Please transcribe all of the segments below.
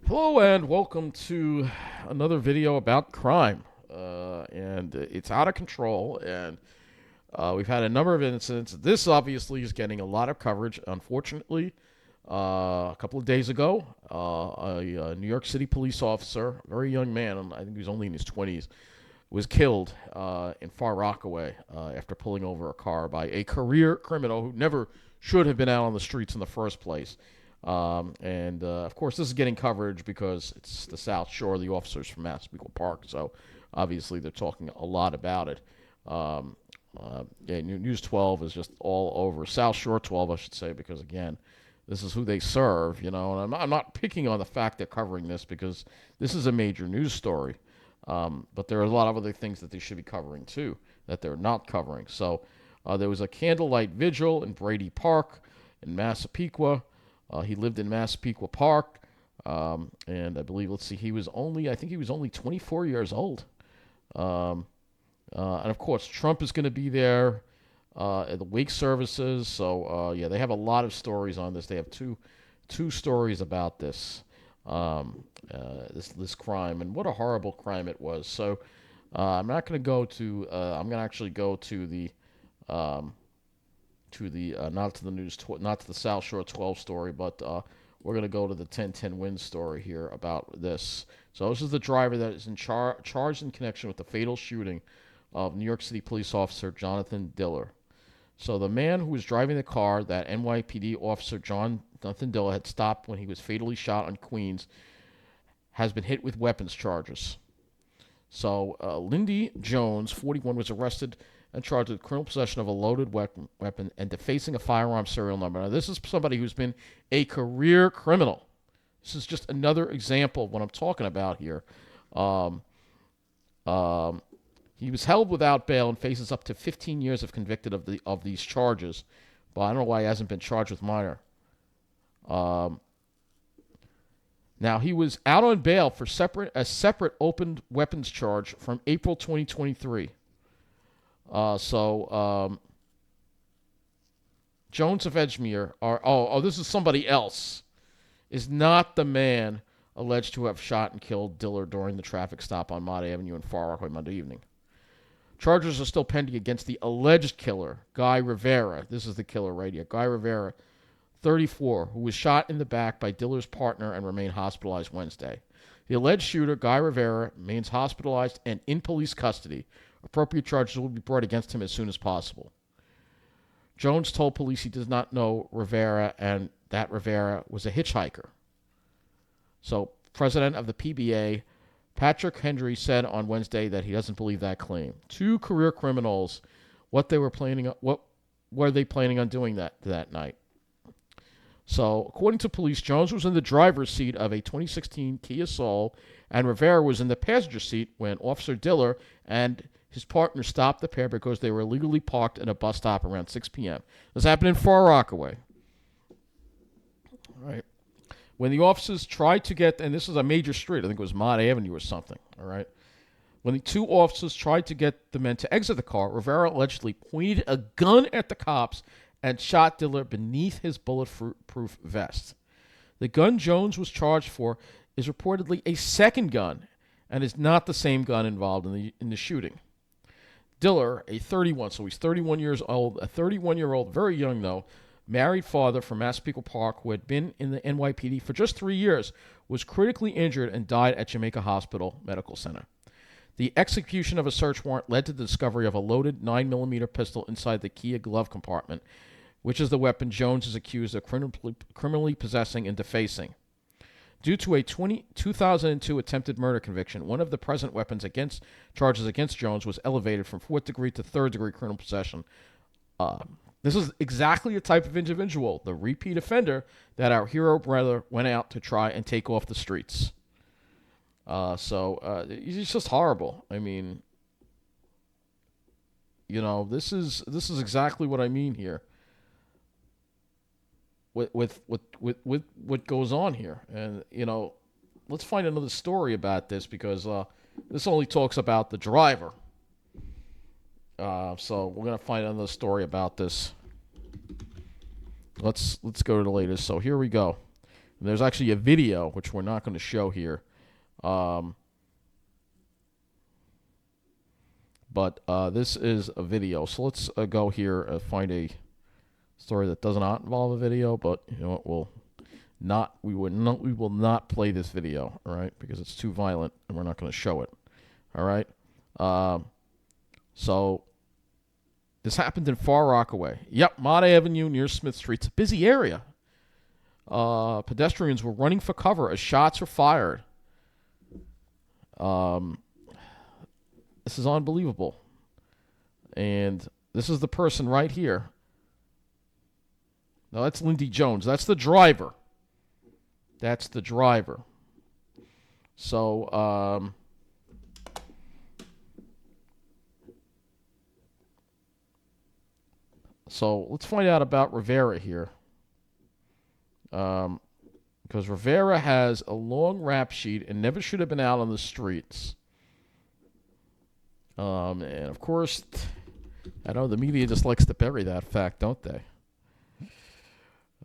Hello and welcome to another video about crime. And it's out of control, and we've had a number of incidents. This obviously is getting a lot of coverage. Unfortunately, a couple of days ago, a New York City police officer, a very young man, I think he was only in his 20s, was killed in Far Rockaway after pulling over a car by a career criminal who never should have been out on the streets in the first place. And of course, this is getting coverage because it's the South Shore. The officers from Massapequa Park, so obviously they're talking a lot about it. Yeah, News 12 is just all over South Shore 12, I should say, because again, this is who they serve, you know. And I'm not picking on the fact they're covering this because this is a major news story. But there are a lot of other things that they should be covering too that they're not covering. So there was a candlelight vigil in Brady Park in Massapequa. He lived in Massapequa Park, and I believe, let's see, I think he was only 24 years old. And of course, Trump is going to be there at the wake services. So yeah, they have a lot of stories on this. They have two stories about this this crime, and what a horrible crime it was. So I'm not going to go to. I'm going to actually go to the. Not to the not to the South Shore 12 story, but we're going to go to the 1010 Win story here about this. So this is the driver that is charged in connection with the fatal shooting of New York City police officer Jonathan Diller. So the man who was driving the car that NYPD officer Jonathan Diller had stopped when he was fatally shot on Queens has been hit with weapons charges. So Lindy Jones, 41, was arrested and charged with criminal possession of a loaded weapon and defacing a firearm serial number. Now, this is somebody who's been a career criminal. This is just another example of what I'm talking about here. Um, he was held without bail and faces up to 15 years if convicted of these charges. But I don't know why he hasn't been charged with minor. Now, he was out on bail for a separate open weapons charge from April 2023. Jones of Edgemere this is somebody else, is not the man alleged to have shot and killed Diller during the traffic stop on Mott Avenue in Far Rockaway Monday evening. Charges are still pending against the alleged killer, Guy Rivera. This is the killer right here. Guy Rivera, 34, who was shot in the back by Diller's partner and remained hospitalized Wednesday. The alleged shooter, Guy Rivera, remains hospitalized and in police custody. Appropriate charges will be brought against him as soon as possible. Jones told police he does not know Rivera and that Rivera was a hitchhiker. So, president of the PBA, Patrick Hendry, said on Wednesday that he doesn't believe that claim. Two career criminals, what were they planning on doing that night? So, according to police, Jones was in the driver's seat of a 2016 Kia Soul, and Rivera was in the passenger seat when Officer Diller and his partner stopped the pair because they were illegally parked at a bus stop around 6 p.m. This happened in Far Rockaway. All right. When the officers tried to get, and this is a major street, I think it was Mott Avenue or something, all right? When the two officers tried to get the men to exit the car, Rivera allegedly pointed a gun at the cops and shot Diller beneath his bulletproof vest. The gun Jones was charged for is reportedly a second gun and is not the same gun involved in the shooting. Diller, a 31, so he's 31 years old, a 31-year-old, very young though, married father from Massapequa Park who had been in the NYPD for just 3 years, was critically injured and died at Jamaica Hospital Medical Center. The execution of a search warrant led to the discovery of a loaded 9mm pistol inside the Kia glove compartment, which is the weapon Jones is accused of criminally possessing and defacing. Due to a 2002 attempted murder conviction, one of the present weapons charges against Jones was elevated from 4th degree to 3rd degree criminal possession. This is exactly the type of individual, the repeat offender, that our hero brother went out to try and take off the streets. It's just horrible. I mean, you know, this is exactly what I mean here. With what goes on here, and you know, let's find another story about this because this only talks about the driver. So we're gonna find another story about this. Let's go to the latest. So here we go. And there's actually a video, which we're not going to show here. But this is a video. So let's go here and find a story that does not involve a video. But you know what? We will not play this video, all right? Because it's too violent, and we're not going to show it. All right. So this happened in Far Rockaway. Yep, Mott Avenue near Smith Street. It's a busy area. Pedestrians were running for cover as shots were fired. This is unbelievable. And this is the person right here. No, that's Lindy Jones. That's the driver. That's the driver. So, let's find out about Rivera here. Because Rivera has a long rap sheet and never should have been out on the streets. And of course, I know the media just likes to bury that fact, don't they?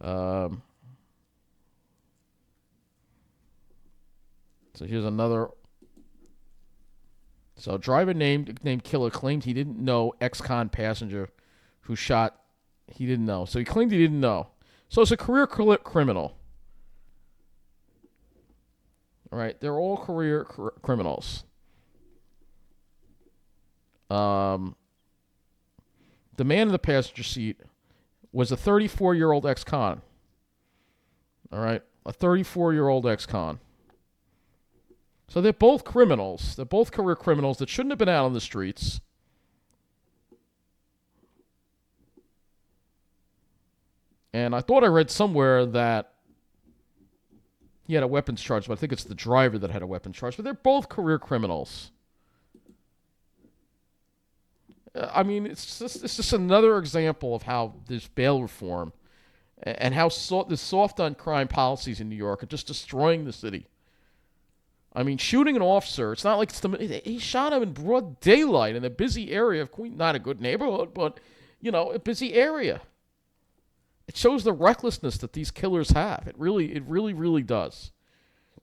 So here's another. So driver named Killer claimed he didn't know ex-con passenger who shot. He didn't know. So he claimed he didn't know. So it's a career criminal. All right, they're all career criminals. The man in the passenger seat was a 34-year-old ex-con. All right, a 34-year-old ex-con. So they're both criminals. They're both career criminals that shouldn't have been out on the streets. And I thought I read somewhere that he had a weapons charge, but I think it's the driver that had a weapons charge. But they're both career criminals. I mean, it's just another example of how this bail reform and how the soft on crime policies in New York are just destroying the city. I mean, shooting an officer, it's not like he shot him in broad daylight in a busy area of Queens, not a good neighborhood, but, you know, a busy area. It shows the recklessness that these killers have. It really does.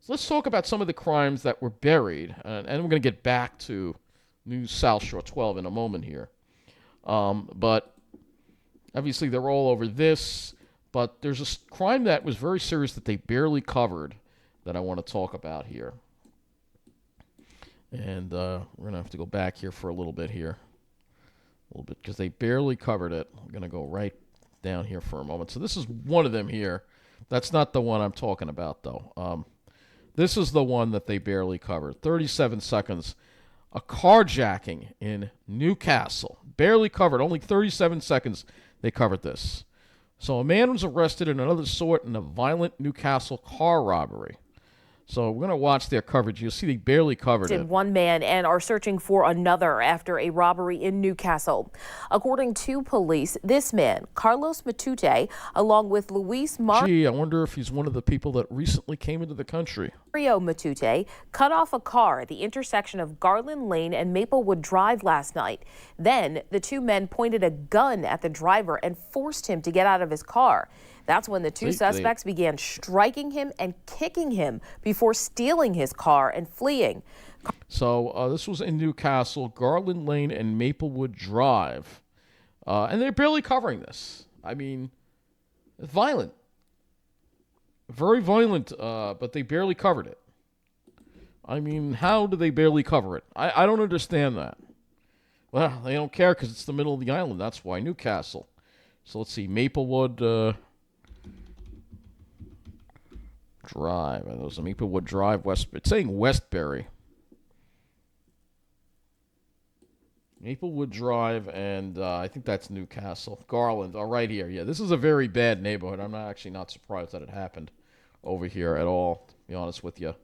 So let's talk about some of the crimes that were buried, and we're going to get back to New South Shore 12 in a moment here. But obviously they're all over this, but there's a crime that was very serious that they barely covered that I want to talk about here. And we're going to have to go back here for a little bit because they barely covered it. I'm going to go right down here for a moment. So this is one of them here. That's not the one I'm talking about, though. This is the one that they barely covered. 37 seconds. A carjacking in Cassel. Barely covered. Only 37 seconds they covered this. So a man was arrested in another sort in a violent Cassel car robbery. So we're going to watch their coverage. You'll see they barely covered it. One man and are searching for another after a robbery in Cassel. According to police, this man, Carlos Matute, along with Luis Gee, I wonder if he's one of the people that recently came into the country. Mario Matute cut off a car at the intersection of Garland Lane and Maplewood Drive last night. Then the two men pointed a gun at the driver and forced him to get out of his car. That's when the two suspects began striking him and kicking him before stealing his car and fleeing. So this was in Cassel, Garland Lane and Maplewood Drive. And they're barely covering this. I mean, it's violent. Very violent, but they barely covered it. I mean, how do they barely cover it? I don't understand that. Well, they don't care because it's the middle of the island. That's why, Cassel. So let's see, Maplewood Drive. It was a Maplewood Drive, West. It's saying Westbury. Maplewood Drive, and I think that's Cassel. Garland, right here. Yeah, this is a very bad neighborhood. I'm not surprised that it happened over here at all, to be honest with you.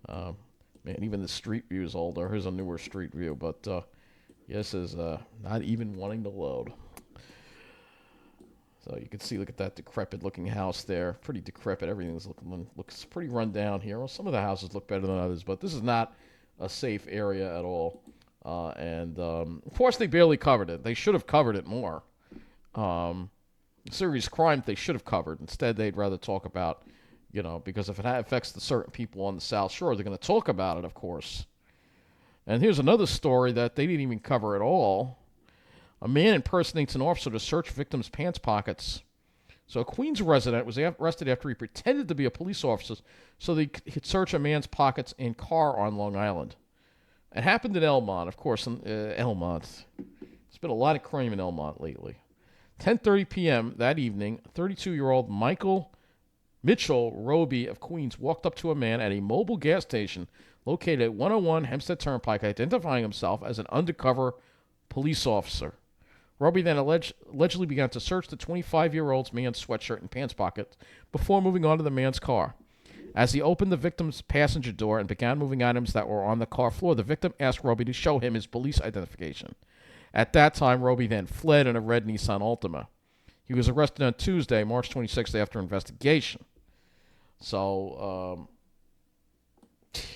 Man, even the street view is older. Here's a newer street view, but this is not even wanting to load. So you can see, look at that decrepit-looking house there. Pretty decrepit. Everything looks pretty run down here. Well, some of the houses look better than others, but this is not a safe area at all. And of course, they barely covered it. They should have covered it more. Serious crime they should have covered. Instead, they'd rather talk about, because if it affects the certain people on the South Shore, they're going to talk about it, of course. And here's another story that they didn't even cover at all. A man impersonates an officer to search victim's pants pockets. So a Queens resident was arrested after he pretended to be a police officer so they could search a man's pockets and car on Long Island. It happened in Elmont, of course. Elmont. There's been a lot of crime in Elmont lately. 10:30 p.m. that evening, 32-year-old Michael Mitchell Roby of Queens walked up to a man at a mobile gas station located at 101 Hempstead Turnpike, identifying himself as an undercover police officer. Roby then allegedly began to search the 25-year-old man's sweatshirt and pants pockets before moving on to the man's car. As he opened the victim's passenger door and began moving items that were on the car floor, the victim asked Roby to show him his police identification. At that time, Roby then fled in a red Nissan Altima. He was arrested on Tuesday, March 26th, after investigation. So,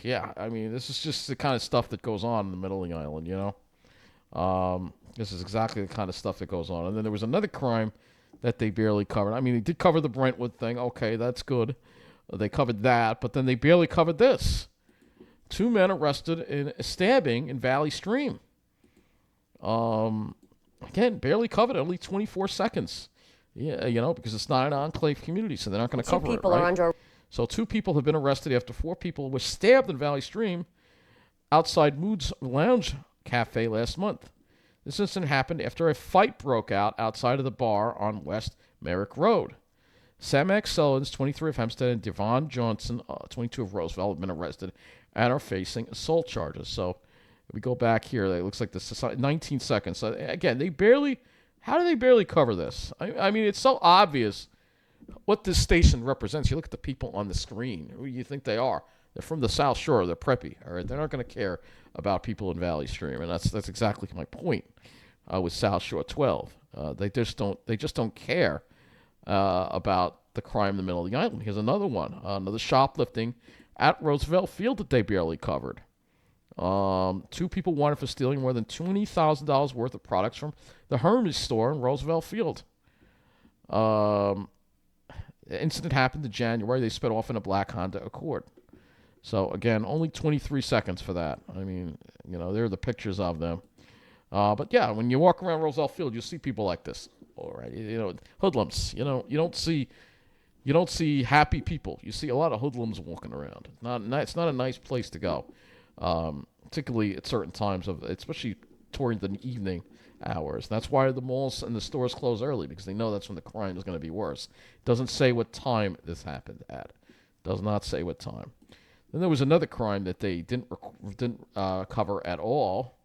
yeah, I mean, this is just the kind of stuff that goes on in the middle of the island, This is exactly the kind of stuff that goes on. And then there was another crime that they barely covered. I mean, they did cover the Brentwood thing. Okay, that's good. They covered that, but then they barely covered this. 2 men arrested in a stabbing in Valley Stream. Again, barely covered, only 24 seconds. Yeah, because it's not an enclave community, so they're not going to cover it, right? So 2 people have been arrested after 4 people were stabbed in Valley Stream outside Mood's Lounge Cafe last month. This incident happened after a fight broke out outside of the bar on West Merrick Road. Sam Sellens, 23 of Hempstead, and Devon Johnson, 22 of Roosevelt, have been arrested and are facing assault charges. So if we go back here, it looks like this is 19 seconds. So again, how do they barely cover this? I mean, it's so obvious what this station represents. You look at the people on the screen. Who do you think they are? They're from the South Shore. They're preppy. All right, they're not going to care about people in Valley Stream, and that's exactly my point with South Shore 12. They just don't care about the crime in the middle of the island. Here's another one, another shoplifting at Roosevelt Field that they barely covered. 2 people wanted for stealing more than $20,000 worth of products from the Hermes store in Roosevelt Field. The incident happened in January. They sped off in a black Honda Accord. So, again, only 23 seconds for that. I mean, there are the pictures of them. But, yeah, when you walk around Roosevelt Field, you'll see people like this. All right, hoodlums. You don't see happy people. You see a lot of hoodlums walking around. It's not a nice place to go, particularly at certain times especially toward the evening hours. That's why the malls and the stores close early, because they know that's when the crime is going to be worse. It doesn't say what time this happened at. It does not say what time. Then there was another crime that they didn't cover at all,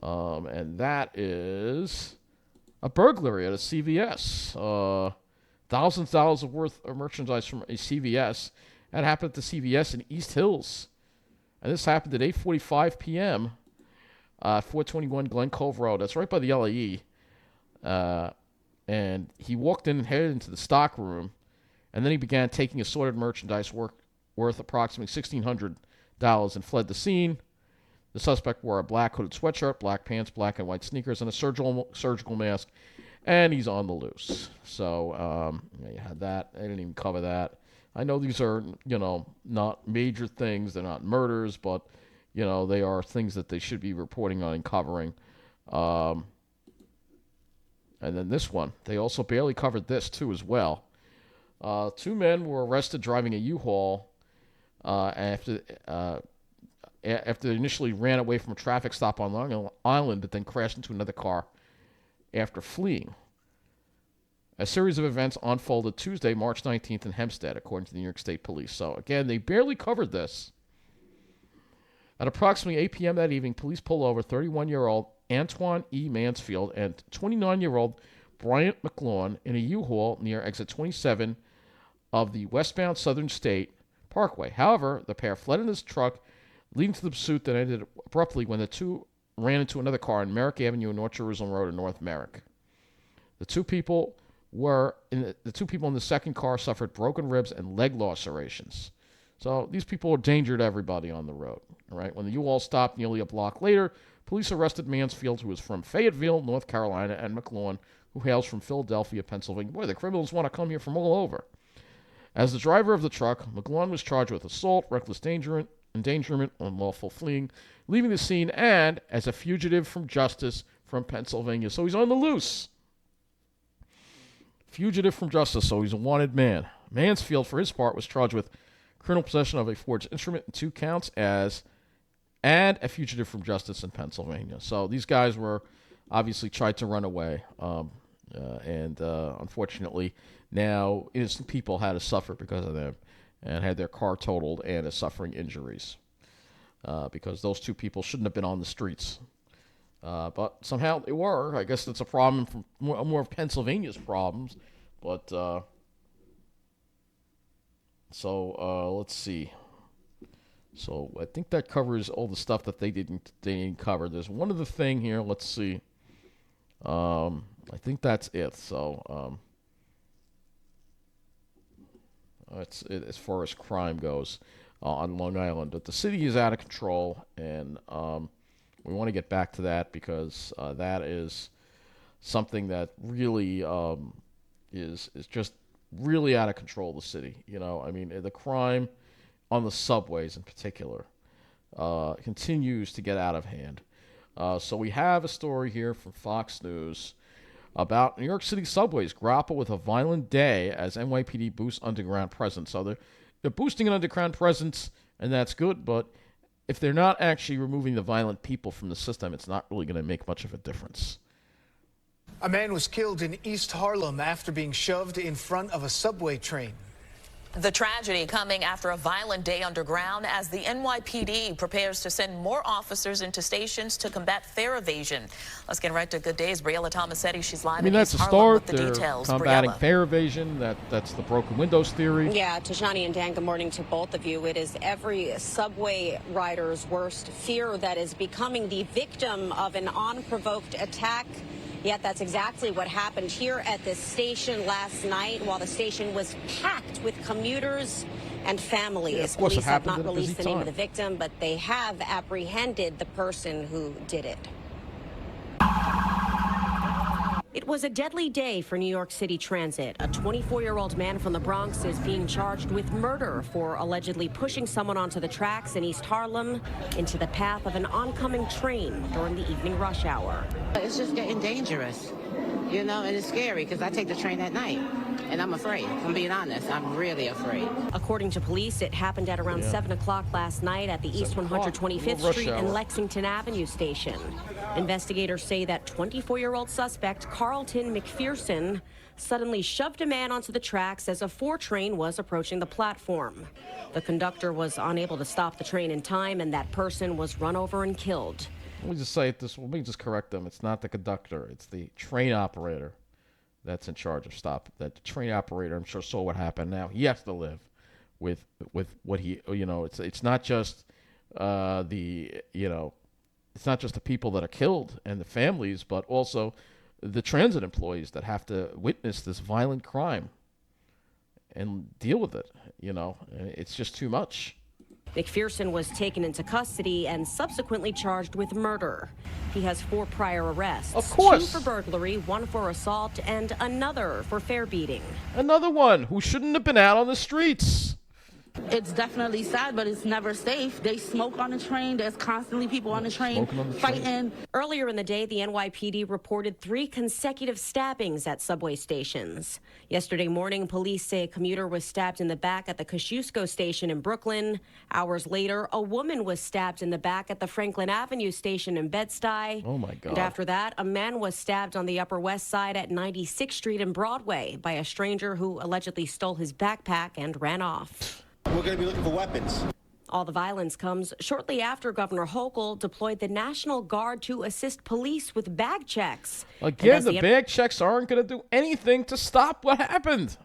and that is a burglary at a CVS. Thousands of dollars worth of merchandise from a CVS. That happened at the CVS in East Hills. And this happened at 8:45 p.m., 421 Glen Cove Road. That's right by the LAE. And he walked in and headed into the stock room, and then he began taking assorted merchandise worth approximately $1,600 and fled the scene. The suspect wore a black hooded sweatshirt, black pants, black and white sneakers, and a surgical mask, and he's on the loose. So you had that. I didn't even cover that. I know these are, not major things. They're not murders, but, they are things that they should be reporting on and covering. And then this one, they also barely covered this, too, as well. 2 men were arrested driving a U-Haul after they initially ran away from a traffic stop on Long Island, but then crashed into another car after fleeing. A series of events unfolded Tuesday, March 19th in Hempstead, according to the New York State Police. So, again, they barely covered this. At approximately 8 p.m. that evening, police pulled over 31-year-old Antoine E. Mansfield and 29-year-old Bryant McLaughlin in a U-Haul near exit 27 of the westbound Southern State Parkway. However, the pair fled in his truck, leading to the pursuit that ended abruptly when the 2 ran into another car on Merrick Avenue and North Jerusalem Road in North Merrick. The two people in the second car suffered broken ribs and leg lacerations. So these people are a danger to everybody on the road. All right. When the U-Haul stopped nearly a block later, police arrested Mansfield, who was from Fayetteville, North Carolina, and McLaughlin, who hails from Philadelphia, Pennsylvania. Boy, the criminals want to come here from all over. As the driver of the truck, McGlone was charged with assault, reckless endangerment, unlawful fleeing, leaving the scene, and as a fugitive from justice from Pennsylvania. So he's on the loose. Fugitive from justice, so he's a wanted man. Mansfield, for his part, was charged with criminal possession of a forged instrument in 2 counts and a fugitive from justice in Pennsylvania. So these guys were obviously tried to run away, and unfortunately, now innocent people had to suffer because of them and had their car totaled and are suffering injuries because those 2 people shouldn't have been on the streets. But somehow they were. I guess that's a problem from more of Pennsylvania's problems. But let's see. So I think that covers all the stuff that they didn't cover. There's one other thing here. Let's see. I think that's it. So that's it as far as crime goes on Long Island. But the city is out of control, and we want to get back to that because that is something that really is just really out of control of the city. You know, I mean, the crime on the subways in particular continues to get out of hand. So we have a story here from Fox News about New York City subways grapple with a violent day as NYPD boosts underground presence. So they're boosting an underground presence, and that's good, but if they're not actually removing the violent people from the system, it's not really going to make much of a difference. A man was killed in East Harlem after being shoved in front of a subway train. The tragedy coming after a violent day underground as the NYPD prepares to send more officers into stations to combat fare evasion. Let's get right to Good Day's Briella Tomasetti. She's live in East Harlem with the details. They're combating Briella. fare evasion. That's the broken windows theory. Yeah, Tashani and Dan, good morning to both of you. It is every subway rider's worst fear that is becoming the victim of an unprovoked attack. Yet that's exactly what happened here at this station last night while the station was packed with commuters and families. Yeah, of course, Police have not at a busy released the name time. of the victim, but they have apprehended the person who did it. It was a deadly day for New York City Transit. A 24-year-old man from the Bronx is being charged with murder for allegedly pushing someone onto the tracks in East Harlem into the path of an oncoming train during the evening rush hour. It's just getting dangerous, you know, and it's scary because I take the train at night, and I'm afraid. I'm being honest, I'm really afraid. According to police, it happened at around 7 o'clock last night at the East 125th Street and Lexington Avenue station. Investigators say that 24-year-old suspect, Carlton McPherson, suddenly shoved a man onto the tracks as a 4 train was approaching the platform. The conductor was unable to stop the train in time, and that person was run over and killed. Let me just say it this. Let me just correct them. It's not the conductor. It's the train operator that's in charge of stop. That train operator, I'm sure, saw what happened. Now he has to live with what he. You know, it's not just it's not just the people that are killed and the families, but also the transit employees that have to witness this violent crime and deal with it. You know, it's just too much. McPherson was taken into custody and subsequently charged with murder. He has 4 prior arrests. Of course. 2 for burglary, 1 for assault, and another for fare beating. Another one who shouldn't have been out on the streets. It's definitely sad, but it's never safe. They smoke on the train. There's constantly people on the train fighting. Earlier in the day, the NYPD reported 3 consecutive stabbings at subway stations. Yesterday morning, police say a commuter was stabbed in the back at the Kosciuszko station in Brooklyn. Hours later, a woman was stabbed in the back at the Franklin Avenue station in Bed-Stuy. Oh, my God. And after that, a man was stabbed on the Upper West Side at 96th Street and Broadway by a stranger who allegedly stole his backpack and ran off. We're going to be looking for weapons. All the violence comes shortly after Governor Hochul deployed the National Guard to assist police with bag checks. Again, the bag checks aren't going to do anything to stop what happened.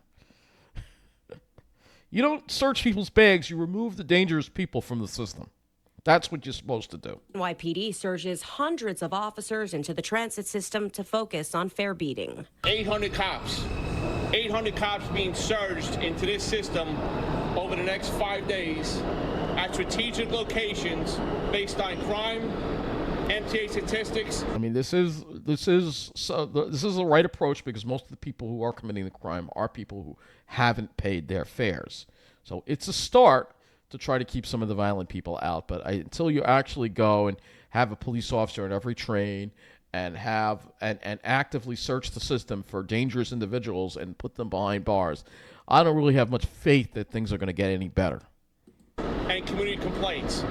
You don't search people's bags. You remove the dangerous people from the system. That's what you're supposed to do. NYPD surges hundreds of officers into the transit system to focus on fare beating. 800 cops being surged into this system over the next 5 days at strategic locations based on crime, MTA statistics. I mean, this is this is the right approach because most of the people who are committing the crime are people who haven't paid their fares. So it's a start to try to keep some of the violent people out. But until you actually go and have a police officer in every train and and actively search the system for dangerous individuals and put them behind bars, I don't really have much faith that things are going to get any better. And community complaints.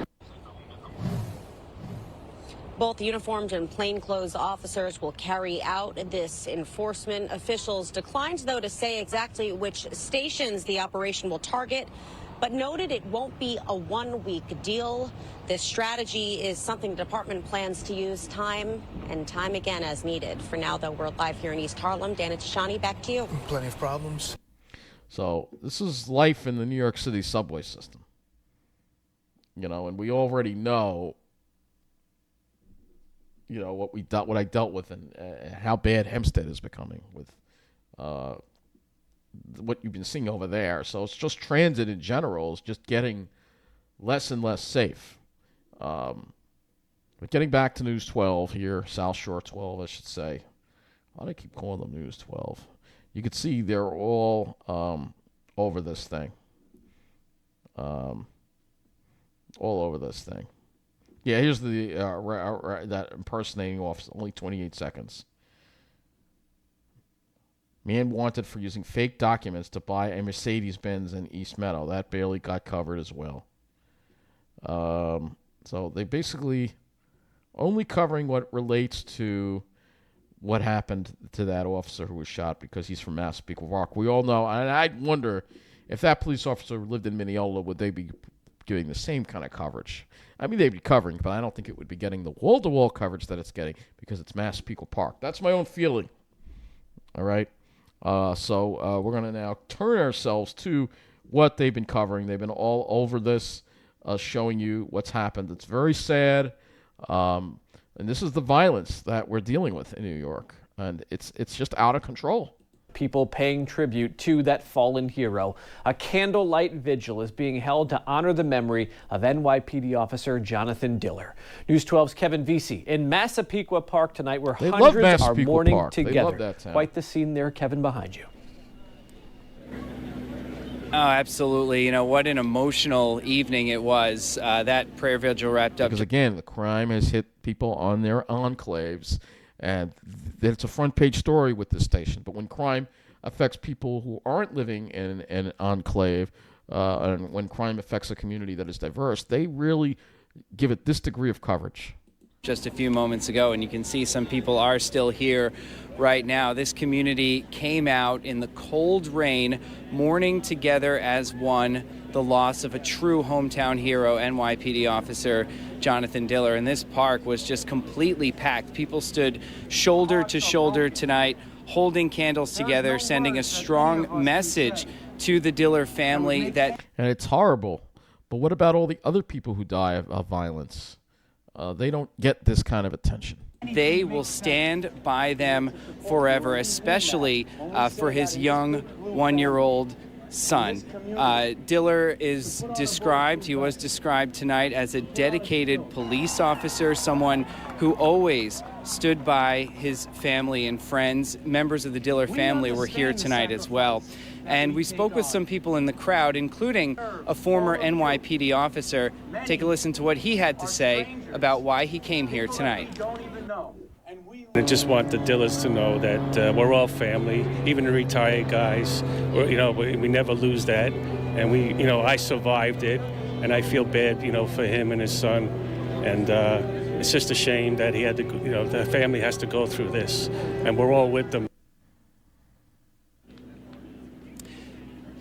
Both uniformed and plainclothes officers will carry out this enforcement. Officials declined, though, to say exactly which stations the operation will target, but noted it won't be a one-week deal. This strategy is something the department plans to use time and time again as needed. For now, though, we're live here in East Harlem. Dana Tashani, back to you. Plenty of problems. So this is life in the New York City subway system. And we already know, what I dealt with and how bad Hempstead is becoming with what you've been seeing over there. So it's just transit in general is just getting less and less safe. But getting back to News 12 here, South Shore 12, I should say. Why do I keep calling them News 12? You can see they're all over this thing. All over this thing. Yeah, here's the that impersonating officer, only 28 seconds. Man wanted for using fake documents to buy a Mercedes-Benz in East Meadow. That barely got covered as well. So they basically only covering what relates to what happened to that officer who was shot because he's from Massapequa Park. We all know, and I wonder if that police officer lived in Mineola, would they be giving the same kind of coverage? I mean, they'd be covering, but I don't think it would be getting the wall-to-wall coverage that it's getting because it's Massapequa Park. That's my own feeling. All right? So we're going to now turn ourselves to what they've been covering. They've been all over this, showing you what's happened. It's very sad. And this is the violence that we're dealing with in New York. And it's just out of control. People paying tribute to that fallen hero. A candlelight vigil is being held to honor the memory of NYPD officer Jonathan Diller. News 12's Kevin Vesey in Massapequa Park tonight, where hundreds are mourning together. Quite the scene there, Kevin, behind you. Oh, absolutely. What an emotional evening it was. That prayer vigil wrapped up. Because again, the crime has hit people on their enclaves. And it's a front page story with this station. But when crime affects people who aren't living in an enclave, and when crime affects a community that is diverse, they really give it this degree of coverage. Just a few moments ago, and you can see some people are still here right now. This community came out in the cold rain, mourning together as one the loss of a true hometown hero, NYPD officer Jonathan Diller. And this park was just completely packed. People stood shoulder to shoulder tonight, holding candles together, sending a strong message to the Diller family that... And it's horrible. But what about all the other people who die of violence? They don't get this kind of attention. They will stand by them forever, especially for his young one-year-old son. Diller is described, he was described tonight as a dedicated police officer, someone who always stood by his family and friends. Members of the Diller family were here tonight as well. And we spoke with some people in the crowd, including a former NYPD officer. Take a listen to what he had to say about why he came here tonight. I just want the Dillers to know that we're all family, even the retired guys. We never lose that, and I survived it, and I feel bad, for him and his son, and it's just a shame that he had to, the family has to go through this, and we're all with them.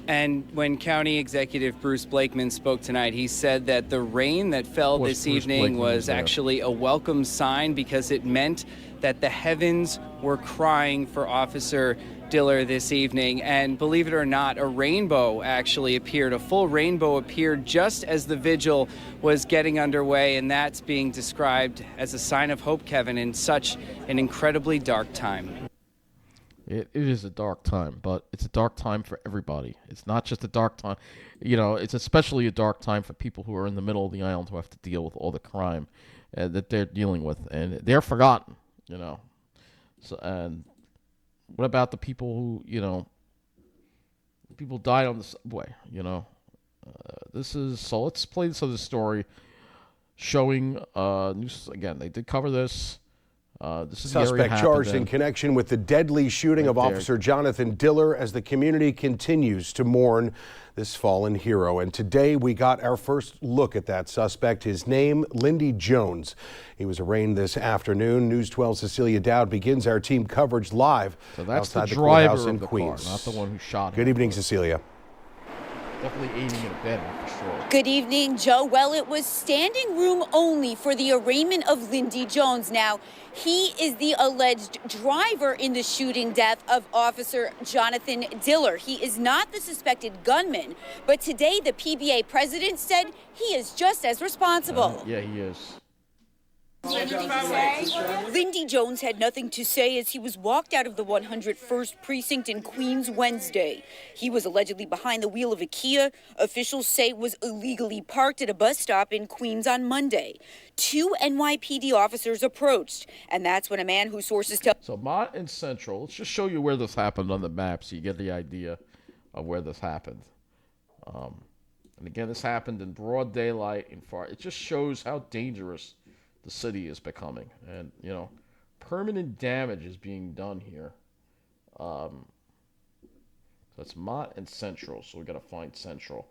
And when County Executive Bruce Blakeman spoke tonight, he said that the rain that fell this evening was actually a welcome sign because it meant that the heavens were crying for Officer Diller this evening. And believe it or not, a rainbow actually appeared. A full rainbow appeared just as the vigil was getting underway, and that's being described as a sign of hope, Kevin, in such an incredibly dark time. It is a dark time, but it's a dark time for everybody. It's not just a dark time. It's especially a dark time for people who are in the middle of the island who have to deal with all the crime that they're dealing with, and they're forgotten. So, and what about the people who, people died on the subway, so let's play this other story showing, news, again, they did cover this. This is suspect charged in connection with the deadly shooting of Officer Jonathan Diller as the community continues to mourn this fallen hero. And today we got our first look at that suspect. His name, Lindy Jones. He was arraigned this afternoon. News 12's Cecilia Dowd begins our team coverage live outside the courthouse in Queens. Not the one who shot him. Good evening, Cecilia. Definitely aiming at a bed, for sure. Good evening, Joe. Well, it was standing room only for the arraignment of Lindy Jones. Now, he is the alleged driver in the shooting death of Officer Jonathan Diller. He is not the suspected gunman, but today the PBA president said he is just as responsible. Yeah, he is. Lindy Jones had nothing to say as he was walked out of the 101st precinct in Queens Wednesday. He was allegedly behind the wheel of a Kia. Officials say was illegally parked at a bus stop in Queens on Monday. 2 NYPD officers approached, and that's when a man who sources tell... So Mott and Central, let's just show you where this happened on the map so you get the idea of where this happened. And again, this happened in broad daylight in Far. It just shows how dangerous the city is becoming, and permanent damage is being done here. So it's Mott and Central, so we got to find Central.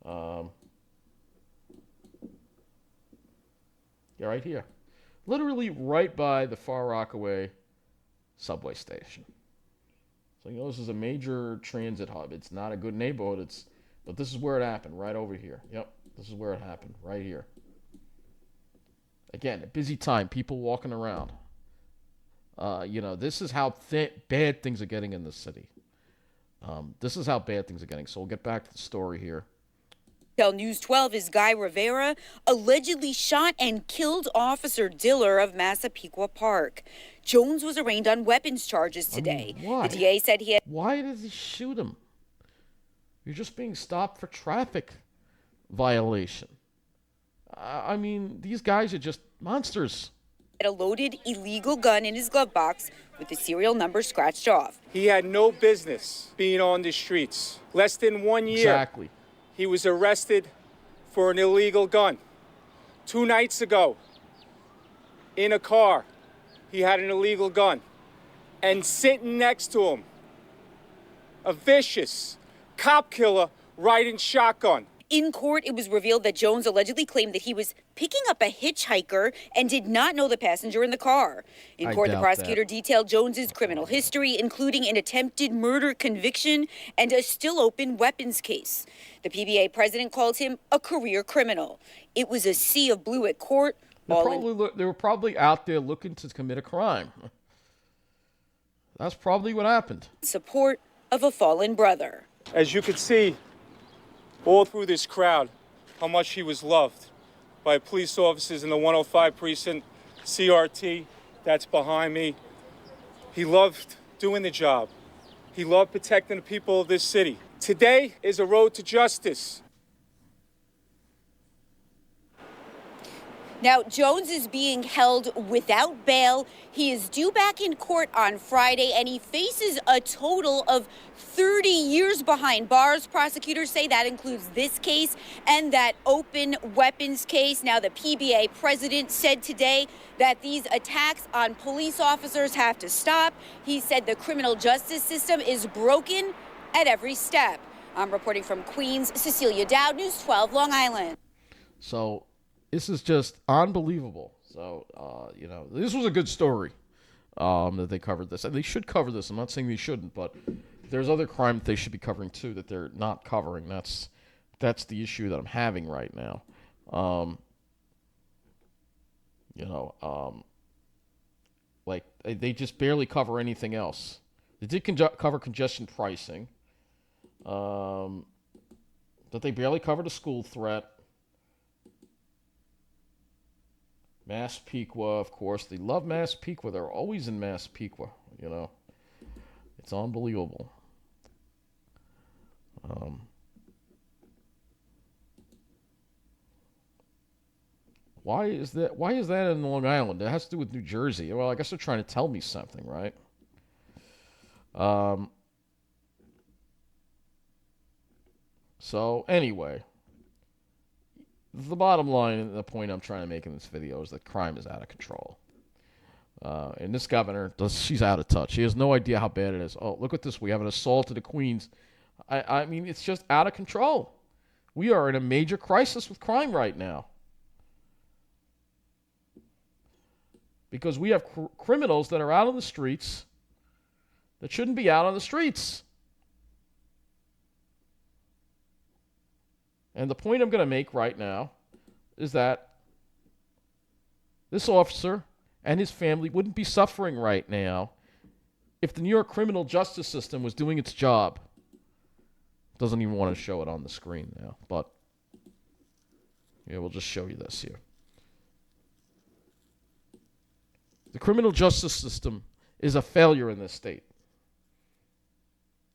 Yeah, right here, literally right by the Far Rockaway subway station. So this is a major transit hub. It's not a good neighborhood. But this is where it happened, right over here. Yep, this is where it happened, right here. Again, a busy time, people walking around. This is how bad things are getting in the city. This is how bad things are getting. So we'll get back to the story here. Tell News 12 is Guy Rivera allegedly shot and killed Officer Diller of Massapequa Park. Jones was arraigned on weapons charges today. Why? The DA said he had... Why did he shoot him? You're just being stopped for traffic violation. I mean, these guys are just monsters. Had a loaded illegal gun in his glove box with the serial number scratched off. He had no business being on the streets. Less than 1 year. Exactly. He was arrested for an illegal gun. 2 nights ago, in a car, he had an illegal gun. And sitting next to him, a vicious cop killer riding shotgun. In court, it was revealed that Jones allegedly claimed that he was picking up a hitchhiker and did not know the passenger in the car. In court, the prosecutor detailed Jones's criminal history, including an attempted murder conviction and a still open weapons case. The PBA president called him a career criminal. It was a sea of blue at court. They were probably out there looking to commit a crime. That's probably what happened. Support of a fallen brother. As you can see, all through this crowd, how much he was loved by police officers in the 105 precinct, CRT, that's behind me. He loved doing the job. He loved protecting the people of this city. Today is a road to justice. Now, Jones is being held without bail. He is due back in court on Friday, and he faces a total of 30 years behind bars. Prosecutors say that includes this case and that open weapons case. Now, the PBA president said today that these attacks on police officers have to stop. He said the criminal justice system is broken at every step. I'm reporting from Queens, Cecilia Dowd, News 12, Long Island. So this is just unbelievable. So, this was a good story that they covered this. And they should cover this. I'm not saying they shouldn't, but there's other crime that they should be covering too that they're not covering. That's the issue that I'm having right now. They just barely cover anything else. They did cover congestion pricing. But they barely covered a school threat. Massapequa, of course. They love Massapequa. They're always in Massapequa, It's unbelievable. Why is that? Why is that in Long Island? It has to do with New Jersey. Well, I guess they're trying to tell me something, right? So anyway, the bottom line and the point I'm trying to make in this video is that crime is out of control. And this governor, she's out of touch. She has no idea how bad it is. Oh, look at this. We have an assault to the Queens. I mean, it's just out of control. We are in a major crisis with crime right now. Because we have criminals that are out on the streets that shouldn't be out on the streets. And the point I'm going to make right now is that this officer and his family wouldn't be suffering right now if the New York criminal justice system was doing its job. Doesn't even want to show it on the screen now, but yeah, we'll just show you this here. The criminal justice system is a failure in this state.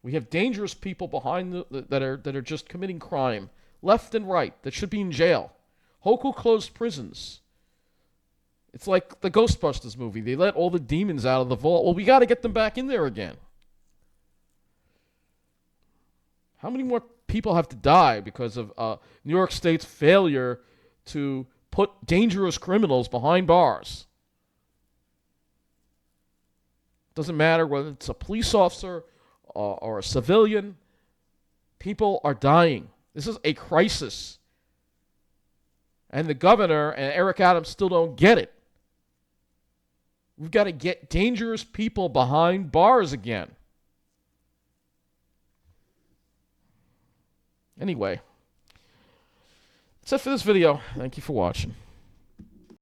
We have dangerous people behind that are just committing crime left and right that should be in jail. Hochul closed prisons. It's like the Ghostbusters movie. They let all the demons out of the vault. Well, we got to get them back in there again. How many more people have to die because of New York State's failure to put dangerous criminals behind bars? Doesn't matter whether it's a police officer or a civilian. People are dying. This is a crisis. And the governor and Eric Adams still don't get it. We've got to get dangerous people behind bars again. Anyway, that's it for this video. Thank you for watching.